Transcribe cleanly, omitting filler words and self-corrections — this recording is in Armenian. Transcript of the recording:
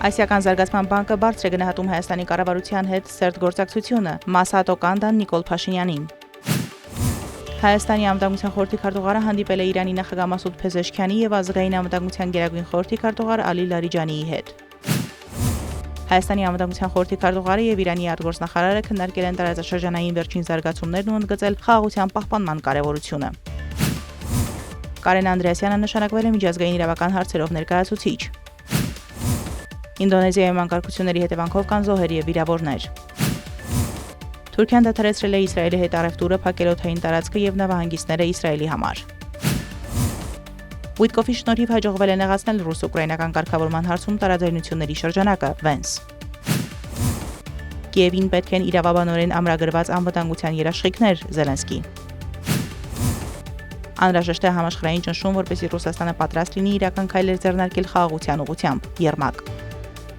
Ասիական զարգացման բանկը բարձր է գնահատում Հայաստանի կառավարության հետ սերտ գործակցությունը, Մասատո Կանդան Նիկոլ Փաշինյանին։ Հայաստանի անվտանգության խորհրդի քարտուղարը հանդիպել է Իրանի նախագահ Մասուդ Փեզեշքյանի եւ ազգային անվտանգության գերագույն խորհրդի քարտուղար Ալի Լարիջանիի հետ։ Հայաստանի անվտանգության խորհրդի քարտուղարը եւ Իրանի արտգործնախարարը քննարկել են տարածաշրջանային վերջին զարգացումներն ու ընդգծել խաղաղության պահպանման կարեւորությունը։ Կարեն Անդրեասյանը նշանակվել է միջազգային իրավական հարցերով ներկայացուցիչ։ Ինդոնեզիայում անկարգությունների հետևանքով կան զոհեր եւ վիրավորներ։ Թուրքիան դադարեցրել է Իսրայելի հետ առևտուրը, փակել օդային տարածքը եւ նավահանգիստները Իսրայելի համար։ Ուիտկոֆի շնորհիվ հաջողվել է նեղացնել ռուս-ուկրաինական կարգավորման հարցում տարաձայնությունների շրջանակը, Վենս։ Կիևին պետք են իրավաբանորեն ամրագրված անվտանգության երաշխիքներ, Զելենսկի։ Անհրաժեշտ է համաշխարհային ճնշում, որպեսզի Ռուսաստանը պատրաստ լինի իրական քայլեր ձեռնարկել խաղաղության ուղղությամբ, Եռմակ։